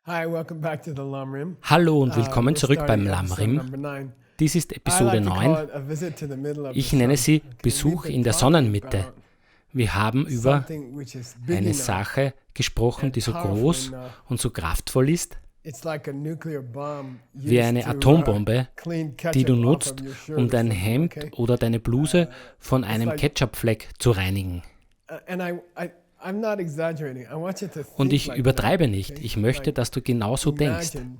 Hi, welcome back to the Lamrim. Hallo und willkommen We're zurück beim starting episode Lamrim. number 9. Dies ist I Episode like to call 9. it a visit to the middle of Ich the nenne sun. sie Okay, Besuch we've been in der talking Sonnenmitte. about Wir haben über something which is big eine enough Sache gesprochen, and die so powerful groß enough. und so kraftvoll ist, It's like a nuclear bomb wie used eine to, Atombombe, clean die du ketchup off nutzt, of your shirt um or dein something, Hemd okay? oder deine Bluse von einem like- Ketchupfleck zu reinigen. And I'm not exaggerating. I want you to think Und ich like übertreibe that, nicht. okay? Ich möchte, Like, dass du genauso denkst. imagine.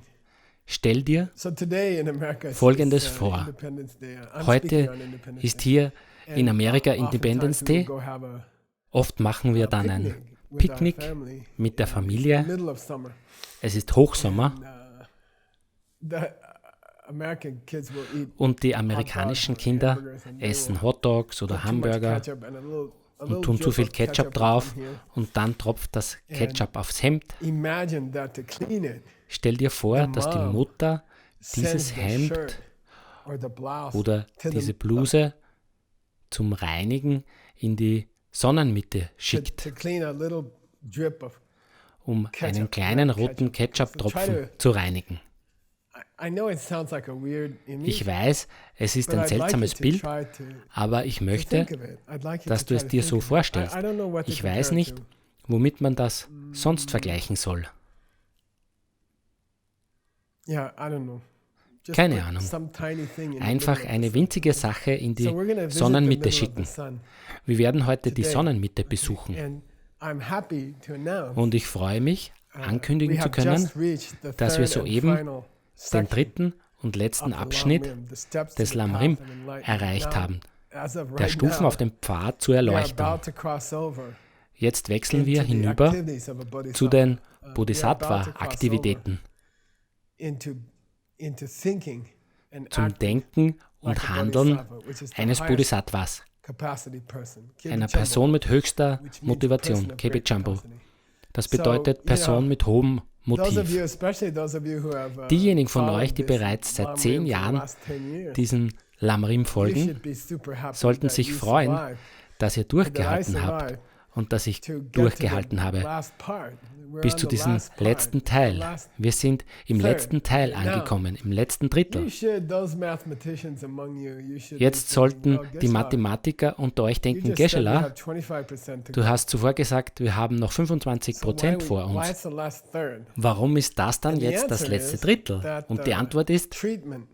Stell dir So today in America, it's Folgendes vor. vor. Independence Day. I'm speaking Heute on Independence ist Day. hier in And Amerika oftentimes Independence we Day. will go have a Oft machen wir dann ein picnic with our Picknick family mit der in the Familie. middle of summer. Es ist Hochsommer. The American kids will eat Und die hot dogs amerikanischen or Kinder hamburgers and they essen will Hotdogs oder put too much Hamburger ketchup and a little und tun drip zu viel of Ketchup will drauf come here. und dann tropft das Ketchup aufs Hemd. Imagine that to clean it, Stell dir vor, The dass die mom Mutter sends dieses the Hemd shirt or the blouse oder to diese the, Bluse zum Reinigen in die Sonnenmitte schickt, to clean a little drip of. um Ketchup, einen kleinen not roten Ketchup. So try Ketchup-Tropfen to- zu reinigen. I know it sounds like a weird image, Ich weiß, es ist but ein I'd like you seltsames to Bild, try to aber ich think möchte, of it. I'd like you dass to du try es to dir think so of it. vorstellst. I don't know what to Ich weiß compare it nicht, to. womit man das sonst vergleichen soll. Yeah, I don't know. Just Keine put Ahnung. some tiny thing in the Einfach middle of eine the winzige Sache in die sun. So we're gonna visit the Sonnenmitte middle of the schicken. sun Wir werden heute die today. Sonnenmitte besuchen. And I'm happy to announce Und ich freue mich, ankündigen we zu have können, just reached the dass wir third and soeben final den section dritten und of letzten the Abschnitt Lamrim, the steps to des the Lamrim path of enlightenment. erreicht Now, haben, as of der right Stufen now, auf dem Pfad zur we are Erleuchtung. about to cross over Jetzt wechseln wir into the hinüber activities of a zu Bodhisattva. den We are about to cross Bodhisattva-Aktivitäten, over into thinking and zum acting Denken like und a Handeln Bodhisattva, which is the eines highest Bodhisattvas, capacity person. einer Kebichambo, Person mit höchster which means Motivation, person of great Kebichambo. capacity. Das So, bedeutet you Person know, mit hohem Those of Motiv. you, especially those of you who have Diejenigen von followed euch, die this bereits seit Lamrim 10 for the Jahren last 10 years, diesen Lamrim you folgen, should be super happy sollten that sich you freuen, survived, dass ihr that I durchgehalten habt survived und dass ich to get to durchgehalten the habe last part. We're bis on zu the diesem last part, letzten the Teil. last Wir sind im third. letzten Teil Now, angekommen, im letzten You Drittel. should, those mathematicians among you, you should be Jetzt thinking, sollten well, die Geshe-la, Mathematiker unter euch you denken, just said we Geshe-la, have 25% to du go. hast zuvor gesagt, wir haben noch So 25% vor why uns. it's the last third? Warum ist das dann And the jetzt das answer letzte is Drittel? that Und die the Antwort ist, treatment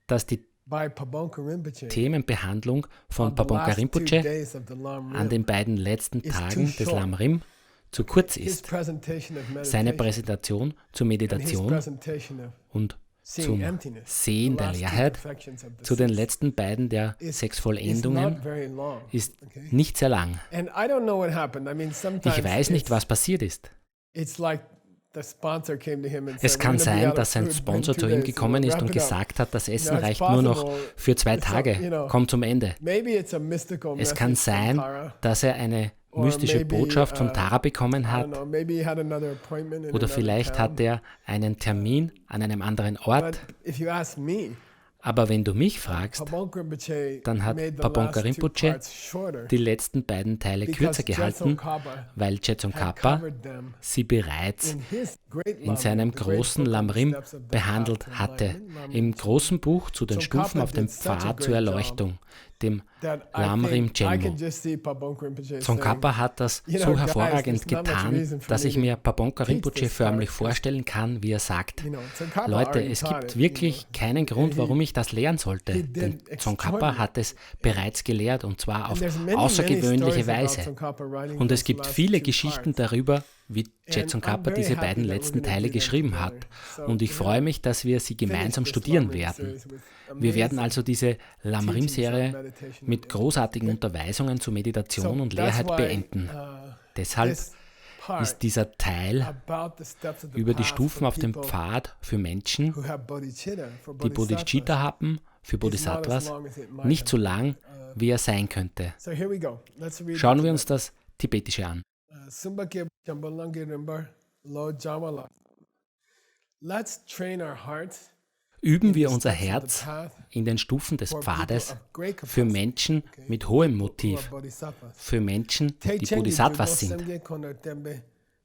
dass die by Pabonka Rinpoche Themenbehandlung von on the Pabonka last 2 Rinpoche days of the Lam an Rim, den beiden letzten is Tagen too des short. Lamrim zu kurz his ist. presentation of Seine meditation Präsentation zur and his Meditation presentation of und seeing zum emptiness, Sehen the der last 2 Leerheit, perfections of the zu den six, letzten beiden der is 6 not Vollendungen, very long. ist Okay? nicht sehr lang. And I don't know what happened. I mean, sometimes Ich weiß nicht, was passiert ist. it's like the sponsor came to him and Es said, kann "We're gonna be sein, out of dass sein food in Sponsor 2 zu ihm days, so gekommen ist wrap und it up." gesagt hat, das Essen it's reicht nur noch possible für 2 it's a- Tage. you know, Komm zum Ende. Maybe it's a mystical Es kann message from sein, Tara. dass er eine Or mystische maybe, Botschaft von Tara bekommen I don't hat. know, maybe he had another appointment in Oder another vielleicht town. hat er einen Termin an einem anderen But Ort. if you ask me, Aber wenn du mich fragst, Pabonka Rinpoche dann hat made the Pabonka last 2 Rinpoche parts shorter die letzten beiden Teile because kürzer gehalten, Jetson weil Jetson had Kappa covered them sie bereits in his great in Lamrim, seinem the great großen book on the Lamrim steps of the behandelt path to hatte. enlightenment, Lamrim Im Chenmo, großen Buch zu den So Stufen Kappa auf dem did such a Pfad great zur job Erleuchtung, dem that I Lamrim think I can Chenmo. just see Pabonka Rinpoche Tsongkhapa hat das you know, so guys, hervorragend there's not much getan, reason for dass me ich to mir Pabonka teach Rinpoche this förmlich part, vorstellen kann, wie er sagt, you know, Tsongkhapa Leute, already es taught gibt it, wirklich keinen Grund, he- warum ich das lehren sollte. he did Denn Tsongkhapa extraordinary. hat es bereits gelehrt und zwar And auf there's many außergewöhnliche stories about Weise. Tsongkhapa writing Und es those gibt last viele 2 Geschichten parts. darüber, wie And Jetson I'm Kappa very diese happy beiden that we're letzten gonna Teile do them geschrieben together. hat. So Und ich we're freue gonna mich, dass wir sie finish gemeinsam this studieren Lamrim werden. series with Wir werden amazing also diese teachings on Lamrim-Serie meditation. mit großartigen Unterweisungen zur Meditation und that's Leerheit why, beenden. Deshalb this part ist dieser Teil about the steps of the über die path Stufen for auf dem people Pfad für Menschen, who have bodhicitta, for die Bodhicitta haben, für is not as Bodhisattvas, long as it might nicht so have. lang, wie er sein könnte. So here we go. Let's read Schauen it wir uns together. das Tibetische an. Sumbakya Jambalangi Rimbar Lo Jamala. Let's train our hearts Üben wir in the unser steps of the Herz path in den Stufen des for people Pfades of great für capacity, Menschen okay? mit hohem who are Motiv, bodhisattvas. für Menschen, Take die change Bodhisattvas to sind. Semge Kono Tembe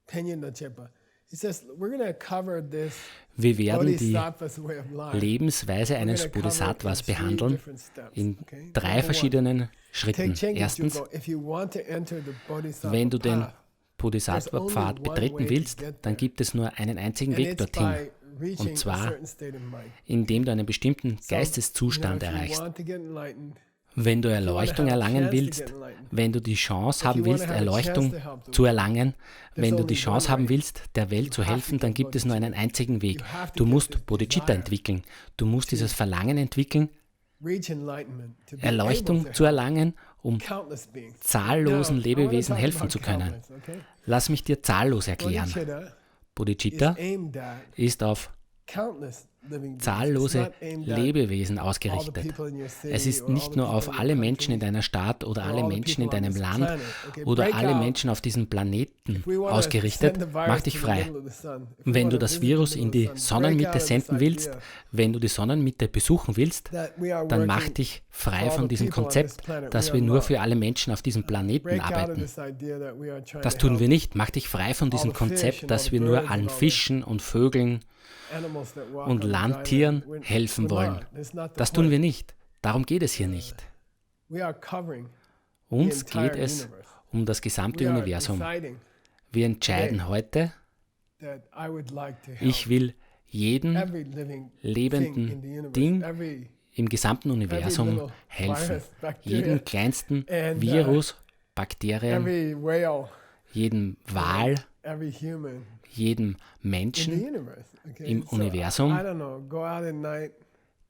Penye no Chepa. He says, we're going to cover this Wir werden die Bodhisattva's way of life. Lebensweise We're eines gonna cover it Bodhisattvas in three behandeln different steps, in okay? 3 Number one, verschiedenen Schritten. take Chenki Erstens, Jugo. If you want to enter the Bodhisattva wenn du den path, Bodhisattva-Pfad There's only one way betreten to willst, get dann there. gibt es nur einen einzigen and Weg it's dorthin, by reaching Und zwar, a certain state of mind. indem du einen bestimmten So, Geisteszustand if you erreichst. want to get enlightened, Wenn du if you wanna Erleuchtung have a erlangen chance to willst, get enlightened, wenn du die Chance if haben you wanna willst, have a chance Erleuchtung to help the zu world, erlangen, wenn du die only Chance one haben way. willst, der Welt zu You have to helfen, dann get gibt es nur einen einzigen Weg. You have to Du get musst this Bodhicitta desire entwickeln. Du musst dieses Verlangen entwickeln, reach enlightenment, to be able Erleuchtung to zu help erlangen, um countless beings. zahllosen Now, I wanna Lebewesen talk helfen about zu können. countless, okay? Lass mich dir zahllos erklären. Bodhicitta Bodhicitta is aimed at ist auf countless living beings. It's zahllose not aimed at Lebewesen all the ausgerichtet. people in your city Es ist or all nicht the nur people auf in your alle Menschen in country deiner Stadt oder or alle all the Menschen in people on deinem this Land planet. Okay, oder break alle out. Menschen auf diesem Planeten If we wanna ausgerichtet. send the virus Mach dich to the frei. middle of the sun, if we Wenn wanna du das visit the Virus middle in of the die sun, break Sonnenmitte out of this senden willst, idea wenn du die Sonnenmitte besuchen willst, that we are dann mach working dich frei for all von the diesem people on Konzept, this planet. dass We wir are nur love. für alle Menschen auf diesem Planeten Break out of arbeiten. this idea that we are trying Das to tun help wir nicht. Mach dich frei von diesem all the fish Konzept, and all dass the wir birds nur and allen all the Fischen und Vögeln animals that walk und on the Landtieren island. helfen We're wollen. not. That's not the Das tun point. wir nicht. Darum geht es hier nicht. We are covering the Uns entire geht es universe. um das gesamte We are Universum. deciding Wir entscheiden heute, that I would like to help ich will jeden every living thing in lebenden the universe, Ding every im gesamten Universum little helfen. virus, bacteria, Jedem kleinsten and, Virus, Bakterien, every whale, jedem Wal, every human jedem in the Menschen. universe. Okay? im Universum. I don't know, go out at night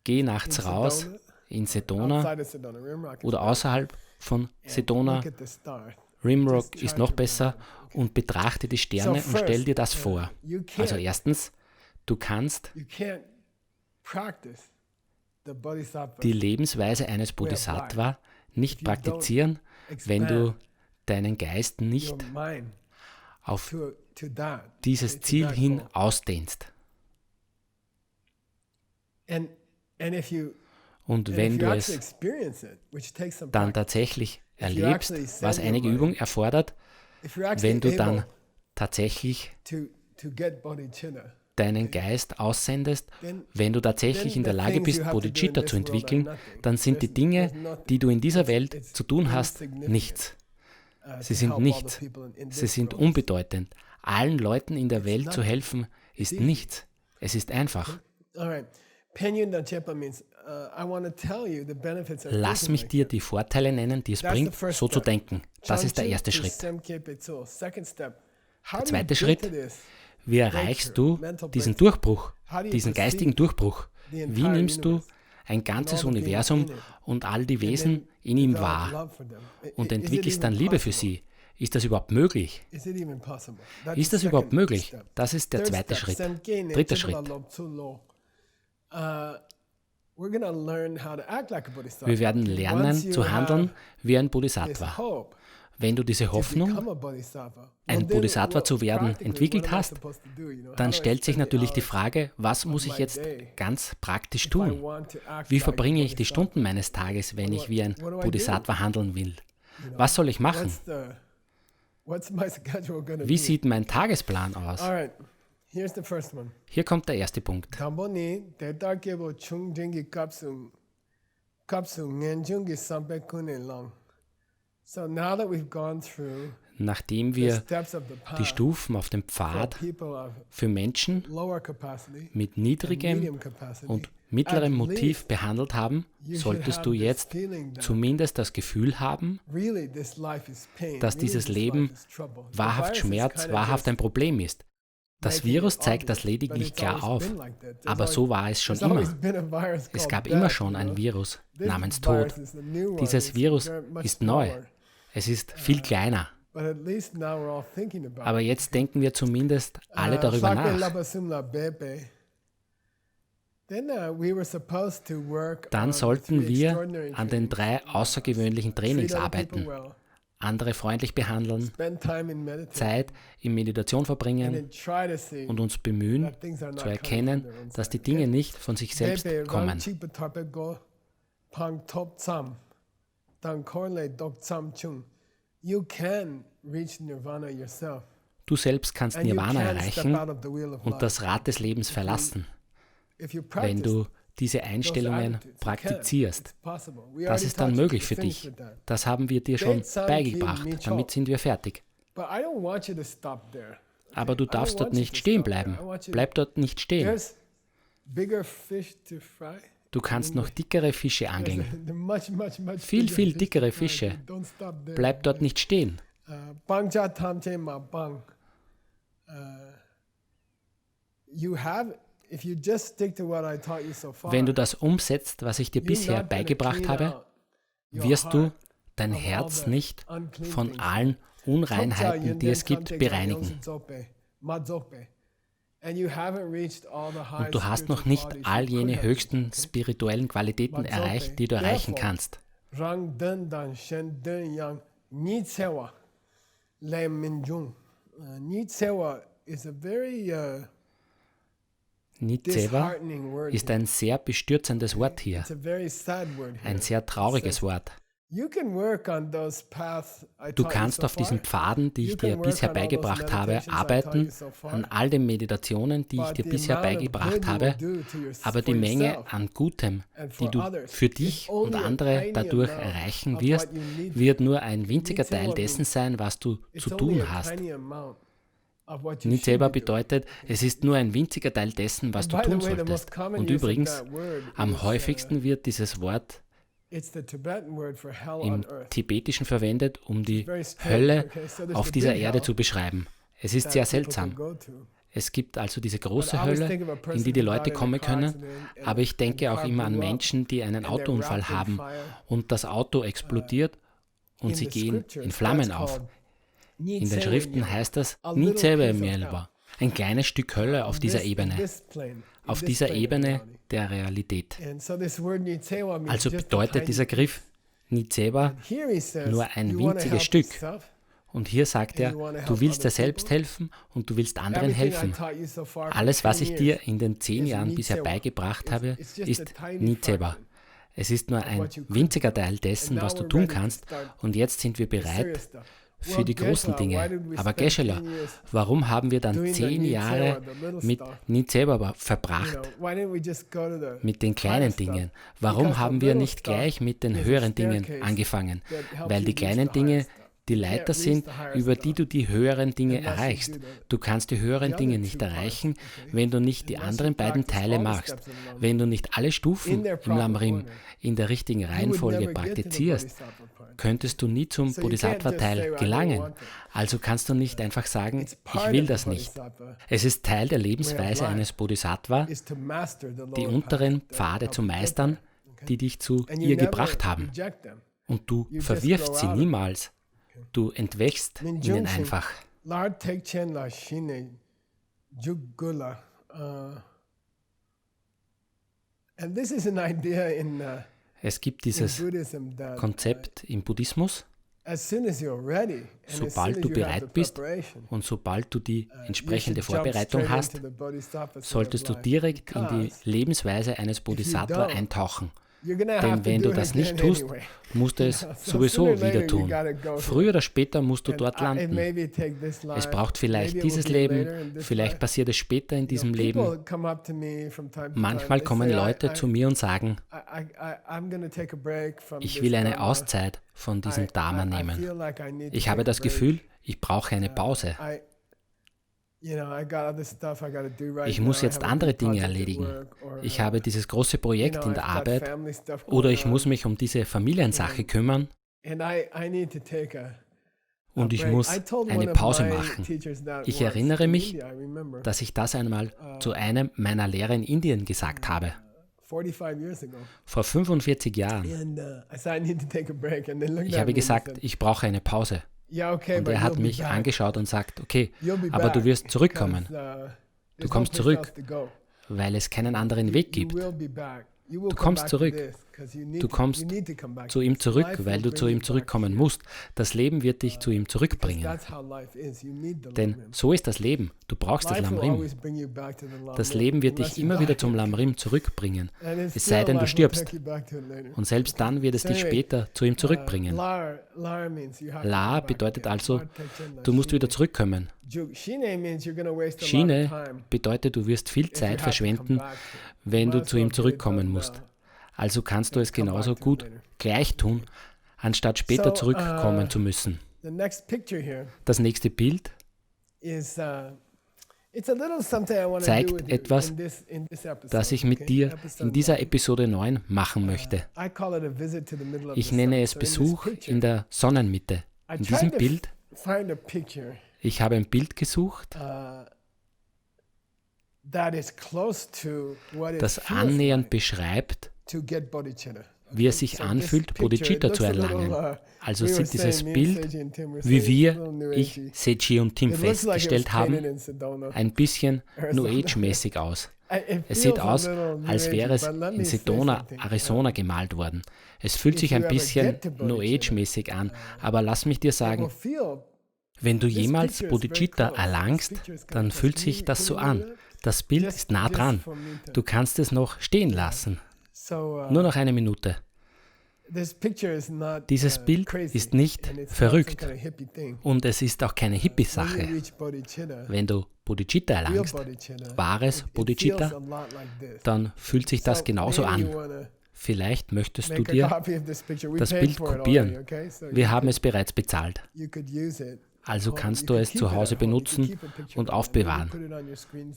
Geh in nachts raus Sedona, in Sedona outside of Sedona, Rimrock, oder außerhalb von and Sedona. look at the stars. Rimrock Just ist try noch to besser remember, und betrachte die Sterne So und stell first, dir das vor. You can't, Also erstens, du kannst you can't practice the Bodhisattva die Lebensweise eines Bodhisattva nicht praktizieren, wenn du deinen Geist your nicht mind auf to that. dieses to Ziel that hin goal. ausdehnst. And if you Und and wenn if du you es actually experience it, which takes some dann practice, tatsächlich you erlebst, actually send was your einige mind- Übung erfordert, if you're actually wenn du dann able tatsächlich to get bodhicitta, deinen Geist aussendest, then wenn du tatsächlich then in der the Lage things bist, you have to do in Bodhicitta this zu world are entwickeln, nothing. dann sind die There's Dinge, nothing. die du in dieser It's- Welt it's zu tun hast, insignificant, nichts. Sie to sind help all nichts. the people in Sie this sind world. unbedeutend. Allen Leuten in der Welt zu nothing. helfen, ist easy. nichts. Es ist einfach. All right. Penyun Danchepa means I want to tell you the benefits of Lass thinking mich like dir that. die Vorteile nennen, die es That's the bringt, first so zu step. denken. Das ist der Chanchu erste to Schritt. Semkhe Tso. Second step. How Der do zweite you Schritt, get to this? wie erreichst du diesen Durchbruch, How do you diesen perceive geistigen Durchbruch? the Wie entire nimmst du universe ein and ganzes all the beings Universum in it, und all die and Wesen then in ihm develop wahr love for them? und Is it entwickelst even dann Liebe für possible? sie? Ist das überhaupt möglich? Is it even possible? That's Ist the das überhaupt second möglich? step. Das ist der Third zweite step, Schritt. Semkhe ne Dritter Chibala Schritt. Lob Tsulo. We're gonna learn how to act like a bodhisattva. Wir werden Once lernen you zu handeln have wie ein this Bodhisattva. hope Wenn du diese to Hoffnung, become a bodhisattva, ein well, then Bodhisattva what- zu werden, practically, entwickelt what am I hast, supposed to do, you know? How dann do I stellt sich spend the natürlich die hours Frage, was muss ich my jetzt day ganz praktisch if I tun? want to act Wie like a verbringe ich die bodhisattva? Stunden meines Tages, wenn ich wie ein what do I Bodhisattva handeln will? You know, Was soll ich machen? What's my schedule gonna Wie be? sieht mein Tagesplan aus? All right, here's the first one. Hier kommt der erste Punkt. Tamboni tetakebo chungjengi kapsung ngenjungi sampekune long. So now that we've gone through Nachdem the wir steps of the die path Stufen auf dem for Pfad people of für Menschen lower capacity mit and niedrigem medium capacity, und mittlerem at Motiv least behandelt haben, you should solltest have du this jetzt feeling that zumindest das Gefühl haben, really this life is pain, dass really dieses this Leben life is trouble. The wahrhaft virus is Schmerz, kinda wahrhaft just ein Problem ist. Das making it Virus zeigt das obvious, but lediglich it's klar always auf. been like that. There's Aber always- so war es schon there's always immer. been a virus Es called gab immer death, schon you ein know? Virus This namens Tod. virus is the new one. Dieses It's Virus very much ist neu. smaller. Es ist viel kleiner. But at least now we're all thinking about Aber it. jetzt denken wir zumindest alle darüber Sakwe nach. labasumla bepe. Then we were supposed to work Dann on the sollten three wir extraordinary an den trainings. 3 außergewöhnlichen Treat Trainings other people arbeiten. well, Andere freundlich behandeln, spend time in meditation, Zeit in Meditation and verbringen then try to see und uns bemühen, that things are not zu coming erkennen, from their own dass die side, Dinge okay? nicht von sich selbst Bepe, kommen. rang chipa tarpe go, pang top tsam, tang korle dok tsam chung. You can reach nirvana yourself. Du selbst kannst And you Nirvana can't step erreichen out of the wheel of und life. das Rad des Lebens verlassen, If you wenn practice du diese those Einstellungen attitudes, you can. praktizierst. It's possible. We Das already ist dann taught you. möglich We für finished dich. with that. Das haben wir dir schon beigebracht. Damit sind wir fertig. But I don't want you to stop there. Aber du I don't darfst dort want you nicht to stehen stop there. bleiben. I want you- Bleib dort nicht stehen. There's bigger fish to fry. Du kannst noch dickere Fische angeln. Much, much, much Viel, bigger viel fish dickere to fry. Fische. Don't stop there. Bleib dort nicht stehen. Bang cha tam che ma bang. You have, if you just stick to what I taught you so far, Wenn du das umsetzt, was ich dir you're bisher not gonna beigebracht clean habe, out your wirst du heart dein of all Herz the nicht unclean von things. allen Unreinheiten, die es gibt, bereinigen. Und du hast noch nicht all jene höchsten spirituellen Qualitäten erreicht, die du erreichen kannst. Nitsewa ist ein sehr bestürzendes Wort hier, ein sehr trauriges Wort. Du kannst auf diesen Pfaden, die ich dir bisher beigebracht habe, arbeiten, an all den Meditationen, die ich dir bisher beigebracht habe, aber die Menge an Gutem, die du für dich und andere dadurch erreichen wirst, wird nur ein winziger Teil dessen sein, was du zu tun hast. Nitsewa bedeutet, es ist nur ein winziger Teil dessen, was du tun solltest. Und übrigens, am häufigsten wird dieses Wort im Tibetischen verwendet, um die Hölle auf dieser Erde zu beschreiben. Es ist sehr seltsam. Es gibt also diese große Hölle, in die die Leute kommen können, aber ich denke auch immer an Menschen, die einen Autounfall haben und das Auto explodiert und sie gehen in Flammen auf. In den Schriften heißt das Nitsewa Mielba, ein kleines Stück Hölle auf dieser Ebene der Realität. Also bedeutet dieser Begriff Nitsewa nur ein winziges Stück. Und hier sagt er, du willst dir selbst helfen und du willst anderen helfen. Alles, was ich dir in den 10 Jahren bisher beigebracht habe, ist Nitsewa. Es ist nur ein winziger Teil dessen, was du tun kannst. Und jetzt sind wir bereit für die großen Dinge. Aber Geshe-la, warum haben wir dann 10 Jahre mit Nitsewa verbracht? Mit den kleinen Dingen. Warum haben wir nicht gleich mit den höheren Dingen angefangen? Weil die kleinen Dinge die Leiter sind, über die du die höheren Dinge erreichst. Du kannst die höheren Dinge nicht erreichen, wenn du nicht die anderen beiden Teile machst. Wenn du nicht alle Stufen im Lamrim in der richtigen Reihenfolge praktizierst, könntest du nie zum Bodhisattva-Teil gelangen. Also kannst du nicht einfach sagen, ich will das nicht. Es ist Teil der Lebensweise eines Bodhisattva, die unteren Pfade zu meistern, die dich zu ihr gebracht haben. Und du verwirfst sie niemals. Du entwächst ihnen einfach. Es gibt dieses Konzept im Buddhismus, sobald du bereit bist und sobald du die entsprechende Vorbereitung hast, solltest du direkt in die Lebensweise eines Bodhisattva eintauchen. Denn wenn du das nicht tust, musst du es sowieso wieder tun. Früher oder später musst du dort landen. Es braucht vielleicht dieses Leben, vielleicht passiert es später in diesem Leben. Manchmal kommen Leute zu mir und sagen, ich will eine Auszeit von diesem Dharma nehmen. Ich habe das Gefühl, ich brauche eine Pause. Ich muss jetzt andere Dinge erledigen. Ich habe dieses große Projekt in der Arbeit oder ich muss mich um diese Familiensache kümmern und ich muss eine Pause machen. Ich erinnere mich, dass ich das einmal zu einem meiner Lehrer in Indien gesagt habe. Vor 45 Jahren. Ich habe gesagt, ich brauche eine Pause. Und er hat mich angeschaut und sagt, okay, aber du wirst zurückkommen. Du kommst zurück, weil es keinen anderen Weg gibt. Du kommst zurück, Du kommst zu ihm zurück, weil du zu ihm zurückkommen musst. Das Leben wird dich zu ihm zurückbringen. Denn so ist das Leben. Du brauchst das Lamrim. Das Leben wird dich immer wieder zum Lamrim zurückbringen. Es sei denn, du stirbst. Und selbst dann wird es dich später zu ihm zurückbringen. La bedeutet also, du musst wieder zurückkommen. Shine bedeutet, du wirst viel Zeit verschwenden, wenn du zu ihm zurückkommen musst. Also kannst du es genauso gut gleich tun, anstatt später zurückkommen zu müssen. Das nächste Bild zeigt etwas, das ich mit dir in dieser Episode 9 machen möchte. Ich nenne es Besuch in der Sonnenmitte. In diesem Bild, ich habe ein Bild gesucht, das annähernd beschreibt, wie es sich anfühlt, Bodhicitta zu erlangen. Also sieht dieses Bild, wie wir, ich, Seiji und Tim festgestellt haben, ein bisschen New Age-mäßig aus. Es sieht aus, als wäre es in Sedona, Arizona gemalt worden. Es fühlt sich ein bisschen New Age-mäßig an, aber lass mich dir sagen, wenn du jemals Bodhicitta erlangst, dann fühlt sich das so an. Das Bild ist nah dran. Du kannst es noch stehen lassen. Nur noch eine Minute. Dieses Bild ist nicht verrückt und es ist auch keine Hippie-Sache. Wenn du Bodhicitta erlangst, wahres Bodhicitta, dann fühlt sich das genauso an. Vielleicht möchtest du dir das Bild kopieren. Wir haben es bereits bezahlt. Also kannst du es zu Hause benutzen und aufbewahren.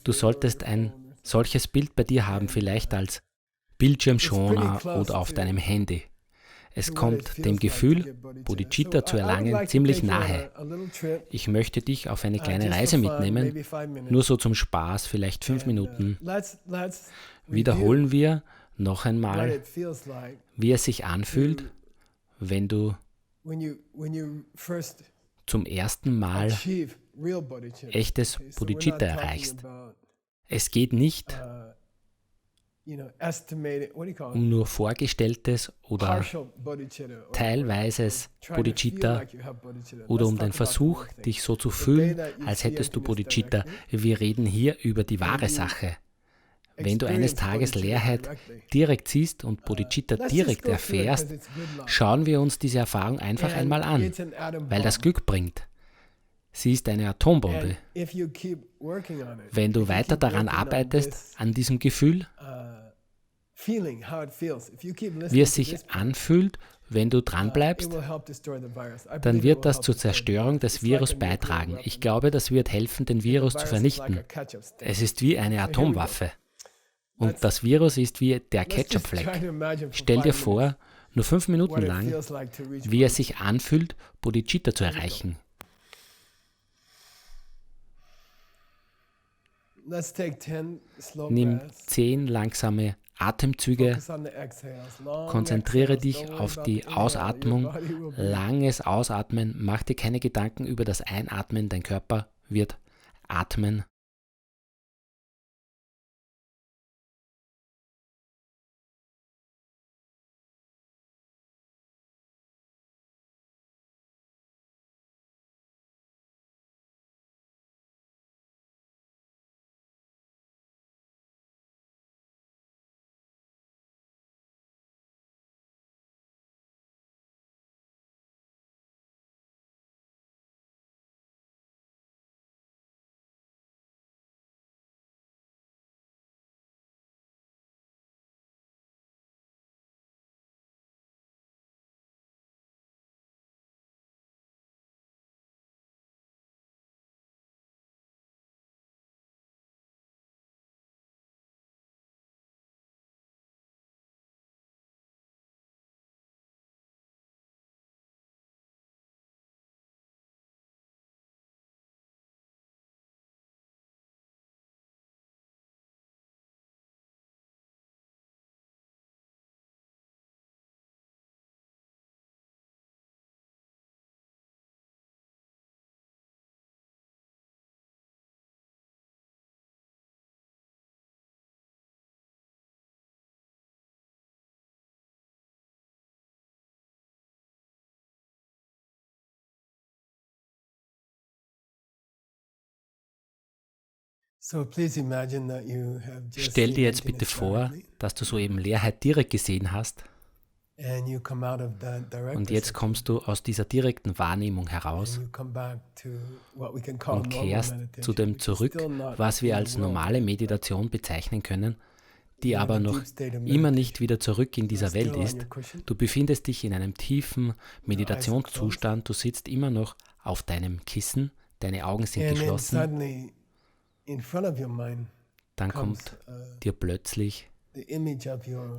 Du solltest ein solches Bild bei dir haben, vielleicht als Bildschirmschoner oder auf deinem Handy. Es kommt dem Gefühl, Bodhicitta zu erlangen, ziemlich nahe. Ich möchte dich auf eine kleine Reise mitnehmen, nur so zum Spaß, vielleicht 5 Minuten. Wiederholen wir noch einmal, wie es sich anfühlt, wenn du zum ersten Mal echtes Bodhicitta erreichst. Es geht nicht um nur vorgestelltes oder teilweises Bodhicitta oder um den Versuch, dich so zu fühlen, als hättest du Bodhicitta. Wir reden hier über die wahre Sache. Wenn du eines Tages Leerheit direkt siehst und Bodhicitta direkt erfährst, schauen wir uns diese Erfahrung einfach einmal an, weil das Glück bringt. Sie ist eine Atombombe. Wenn du weiter daran arbeitest, an diesem Gefühl, wie es sich anfühlt, wenn du dranbleibst, dann wird das zur Zerstörung des Virus beitragen. Ich glaube, das wird helfen, den Virus zu vernichten. Es ist wie eine Atomwaffe. Und das Virus ist wie der Ketchupfleck. Stell dir vor, nur 5 Minuten lang, wie es sich anfühlt, Bodhicitta zu erreichen. Nimm 10 langsame Atemzüge, konzentriere dich auf die Ausatmung, langes Ausatmen, mach dir keine Gedanken über das Einatmen, dein Körper wird atmen. Stell dir jetzt bitte vor, dass du soeben Leerheit direkt gesehen hast und jetzt kommst du aus dieser direkten Wahrnehmung heraus und kehrst zu dem zurück, was wir als normale Meditation bezeichnen können, die aber noch immer nicht wieder zurück in dieser Welt ist. Du befindest dich in einem tiefen Meditationszustand, du sitzt immer noch auf deinem Kissen, deine Augen sind geschlossen. Dann kommt dir plötzlich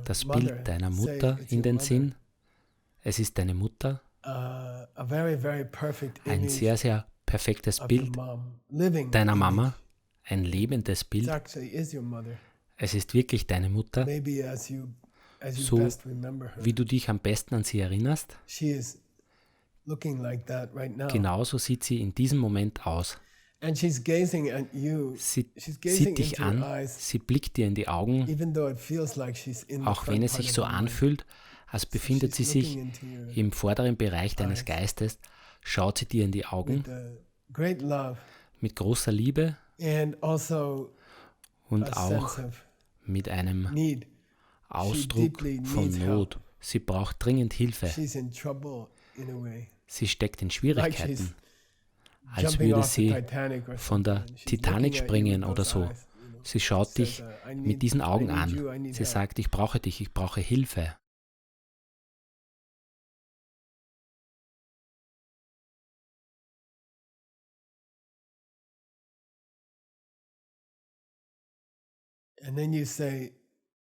das Bild deiner Mutter in den Sinn. Es ist deine Mutter, ein sehr, sehr perfektes Bild deiner Mama, ein lebendes Bild. Es ist wirklich deine Mutter, so wie du dich am besten an sie erinnerst. Genauso sieht sie in diesem Moment aus. Sie sieht dich an, sie blickt dir in die Augen, auch wenn es sich so anfühlt, als befindet sie sich im vorderen Bereich deines Geistes, schaut sie dir in die Augen mit großer Liebe und auch mit einem Ausdruck von Not. Sie braucht dringend Hilfe. Sie steckt in Schwierigkeiten, als würde sie von der Titanic springen oder so. Sie schaut dich mit diesen Augen an. Sie sagt, ich brauche dich, ich brauche Hilfe.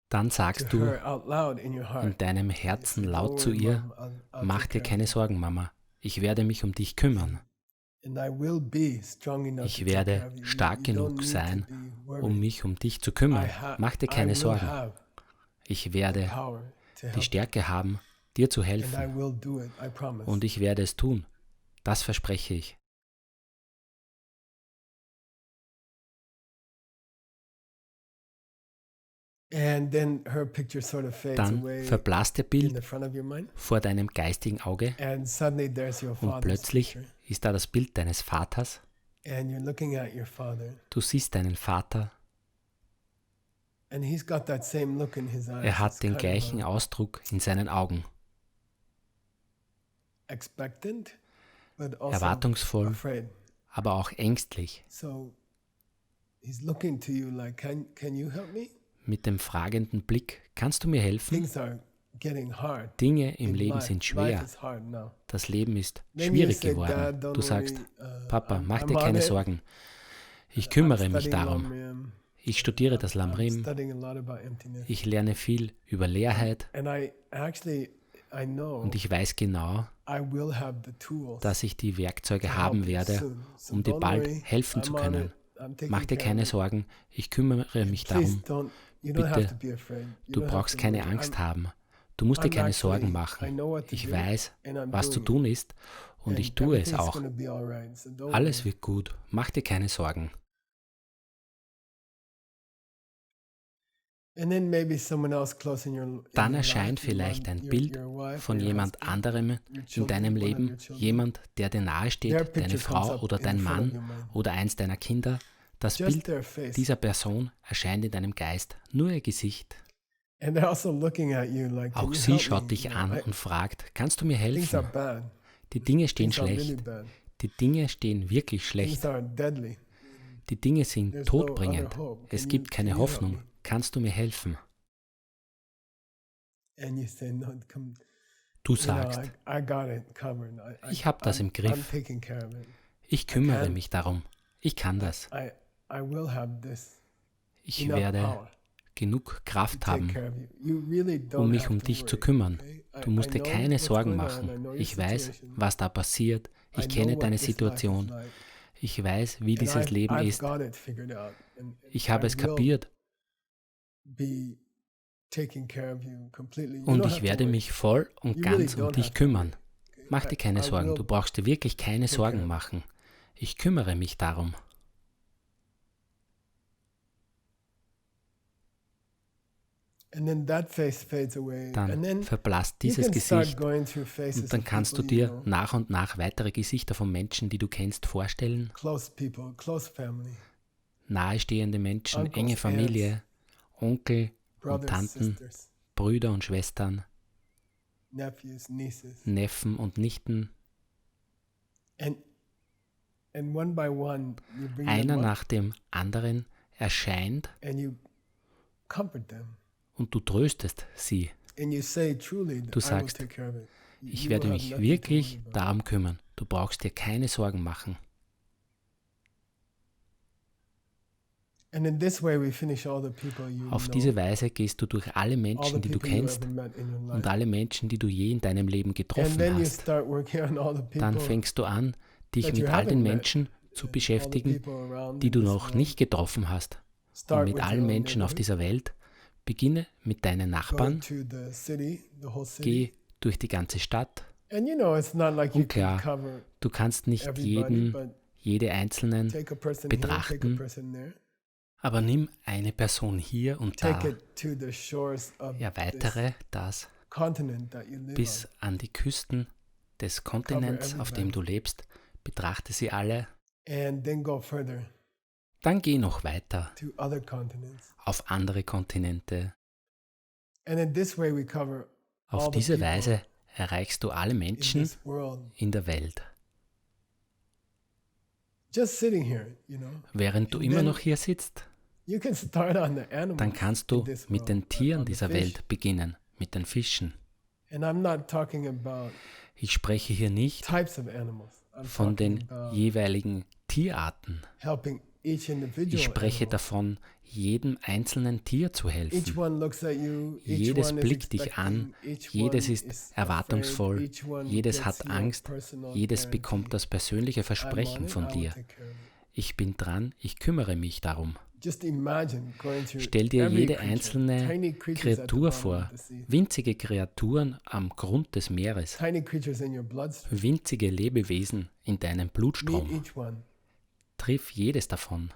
Dann sagst du in deinem Herzen laut zu ihr, mach dir keine Sorgen, Mama, ich werde mich um dich kümmern. Ich werde stark genug sein, um mich um dich zu kümmern. Mach dir keine Sorgen. Ich werde die Stärke haben, dir zu helfen. Und ich werde es tun. Das verspreche ich. Dann verblasst ihr Bild vor deinem geistigen Auge und plötzlich ist da das Bild deines Vaters. Du siehst deinen Vater. Er hat den gleichen Ausdruck in seinen Augen. Erwartungsvoll, aber auch ängstlich. Mit dem fragenden Blick, kannst du mir helfen? Dinge im Leben sind schwer. Das Leben ist schwierig geworden. Du sagst, Papa, mach dir keine Sorgen. Ich kümmere mich darum. Ich studiere das Lamrim. Ich lerne viel über Leerheit. Und ich weiß genau, dass ich die Werkzeuge haben werde, um dir bald helfen zu können. Mach dir keine Sorgen. Ich kümmere mich darum. Bitte, du brauchst keine Angst haben. Du musst dir keine Sorgen machen. Ich weiß, was zu tun ist und ich tue es auch. Alles wird gut. Mach dir keine Sorgen. Dann erscheint vielleicht ein Bild von jemand anderem in deinem Leben, jemand, der dir nahe steht, deine Frau oder dein Mann oder eins deiner Kinder. Das Bild dieser Person erscheint in deinem Geist, nur ihr Gesicht. Auch sie schaut dich an und fragt, kannst du mir helfen? Die Dinge stehen schlecht. Die Dinge stehen wirklich schlecht. Die Dinge sind todbringend. Es gibt keine Hoffnung. Kannst du mir helfen? Du sagst, ich habe das im Griff. Ich kümmere mich darum. Ich kann das. Ich werde genug Kraft haben, um mich um dich zu kümmern. Du musst dir keine Sorgen machen. Ich weiß, was da passiert. Ich kenne deine Situation. Ich weiß, wie dieses Leben ist. Ich habe es kapiert. Und ich werde mich voll und ganz um dich kümmern. Mach dir keine Sorgen. Du brauchst dir wirklich keine Sorgen machen. Ich kümmere mich darum. Dann verblasst dieses Gesicht und dann kannst du dir nach und nach weitere Gesichter von Menschen, die du kennst, vorstellen. nahestehende Menschen, enge Familie, Onkel und Tanten, Brüder und Schwestern, Neffen und Nichten. Einer nach dem anderen erscheint und du tröstest sie. Du sagst, ich werde mich wirklich darum kümmern. Du brauchst dir keine Sorgen machen. Auf diese Weise gehst du durch alle Menschen, die du kennst und alle Menschen, die du je in deinem Leben getroffen hast. Dann fängst du an, dich mit all den Menschen zu beschäftigen, die du noch nicht getroffen hast. Und mit allen Menschen auf dieser Welt. Beginne mit deinen Nachbarn, geh durch die ganze Stadt. Und klar, du kannst nicht jede Einzelnen betrachten, aber nimm eine Person hier und da, erweitere das bis an die Küsten des Kontinents, auf dem du lebst, betrachte sie alle. Dann geh noch weiter auf andere Kontinente. Auf diese Weise erreichst du alle Menschen in der Welt. Während du immer noch hier sitzt, dann kannst du mit den Tieren dieser Welt beginnen, mit den Fischen. Ich spreche hier nicht von den jeweiligen Tierarten. Ich spreche davon, jedem einzelnen Tier zu helfen. Jedes blickt dich an, jedes ist erwartungsvoll, jedes hat Angst, jedes bekommt das persönliche Versprechen von dir. Ich bin dran, ich kümmere mich darum. Stell dir jede einzelne Kreatur vor, winzige Kreaturen am Grund des Meeres, winzige Lebewesen in deinem Blutstrom. Triff jedes davon.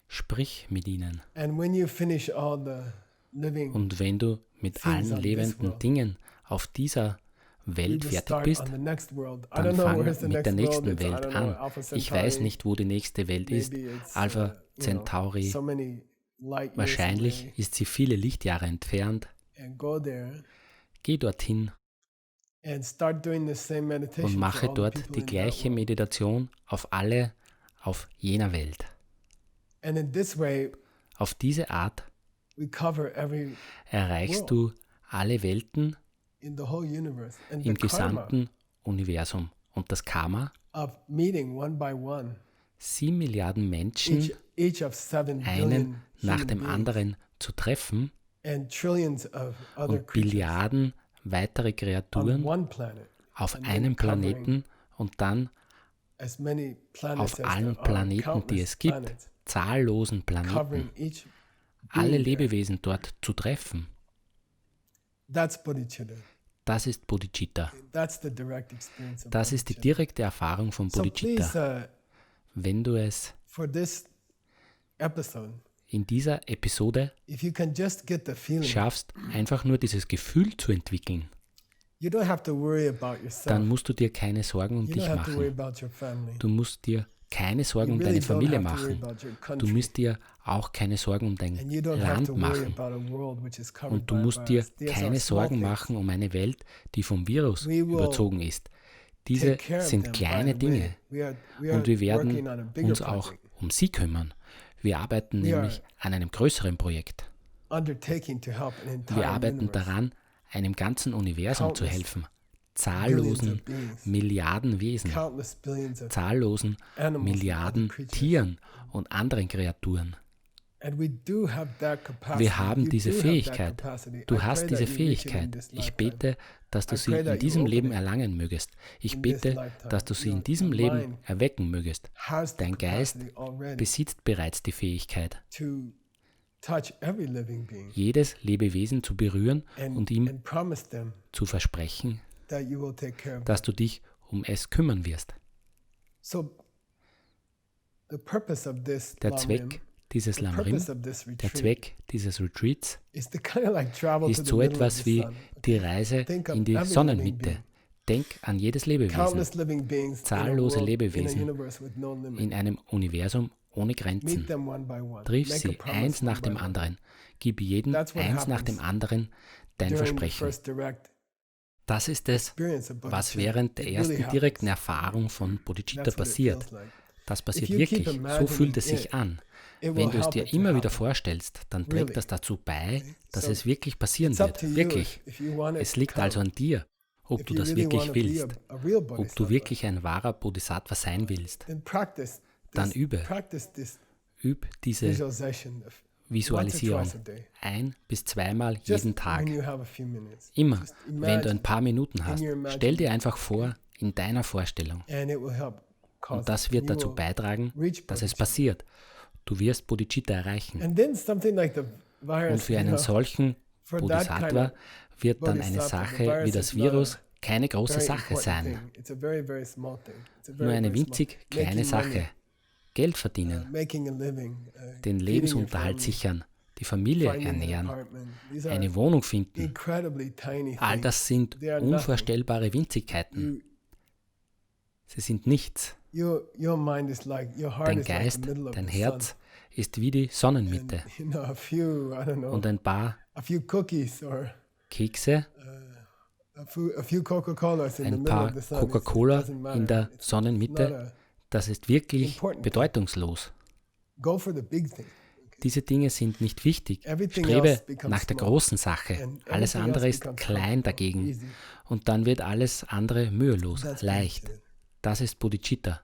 Sprich mit ihnen. Und wenn du mit allen lebenden Dingen auf dieser Welt fertig bist, dann fang mit der nächsten Welt an. Ich weiß nicht, wo die nächste Welt ist. Alpha Centauri. Wahrscheinlich ist sie viele Lichtjahre entfernt. Geh dorthin und mache dort die gleiche Meditation auf jener Welt. Auf diese Art erreichst du alle Welten im gesamten Universum. Und das Karma, 7 Milliarden Menschen, einen nach dem anderen zu treffen und Billiarden weitere Kreaturen auf einem Planeten und dann auf allen Planeten, die es gibt, zahllosen Planeten, alle Lebewesen dort zu treffen. Das ist Bodhicitta. Das ist die direkte Erfahrung von Bodhicitta. Wenn du es in dieser Episode schaffst, einfach nur dieses Gefühl zu entwickeln, dann musst du dir keine Sorgen um dich machen. Du musst dir keine Sorgen um deine Familie machen. Du musst dir auch keine Sorgen um dein Land machen. Und du musst dir keine Sorgen machen um eine Welt, die vom Virus überzogen ist. Diese sind kleine Dinge und wir werden uns auch um sie kümmern. Wir arbeiten nämlich an einem größeren Projekt. Wir arbeiten daran, einem ganzen Universum zu helfen. Zahllosen Milliarden Wesen, zahllosen Milliarden Tieren und anderen Kreaturen. Wir haben diese Fähigkeit. Du hast diese Fähigkeit. Ich bete, dass du sie in diesem Leben erlangen mögest. Ich bete, dass du sie in diesem Leben erwecken mögest. Dein Geist besitzt bereits die Fähigkeit, jedes Lebewesen zu berühren und ihm zu versprechen, dass du dich um es kümmern wirst. Der Zweck dieses Lamrim, der Zweck dieses Retreats ist so etwas wie die Reise in die Sonnenmitte. Denk an jedes Lebewesen, zahllose Lebewesen in einem Universum ohne Grenzen. Triff sie eins nach dem anderen. Gib jedem eins nach dem anderen dein Versprechen. Das ist es, was während der ersten direkten Erfahrung von Bodhicitta passiert. Das passiert wirklich, so fühlt es sich an. Wenn du es dir immer wieder vorstellst, dann trägt das dazu bei, dass es wirklich passieren wird. Wirklich. Es liegt also an dir, ob du das wirklich willst, ob du wirklich ein wahrer Bodhisattva sein willst. Dann übe diese Visualisierung 1 bis 2 Mal jeden Tag. Immer, wenn du ein paar Minuten hast, stell dir einfach vor, in deiner Vorstellung. Und das wird dazu beitragen, dass es passiert. Du wirst Bodhicitta erreichen. Und für einen solchen Bodhisattva wird dann eine Sache wie das Virus keine große Sache sein. Nur eine winzig kleine Sache. Geld verdienen, den Lebensunterhalt sichern, die Familie ernähren, eine Wohnung finden. All das sind unvorstellbare Winzigkeiten. Sie sind nichts. Dein Geist, dein Herz ist wie die Sonnenmitte. Und ein paar Kekse, ein paar Coca-Cola in der Sonnenmitte, das ist wirklich bedeutungslos. Diese Dinge sind nicht wichtig. Strebe nach der großen Sache. Alles andere ist klein dagegen. Und dann wird alles andere mühelos, leicht. Das ist Bodhicitta.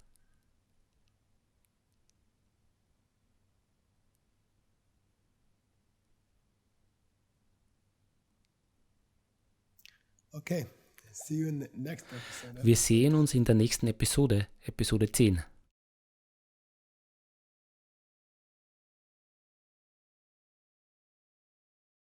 Wir sehen uns in der nächsten Episode, Episode 10.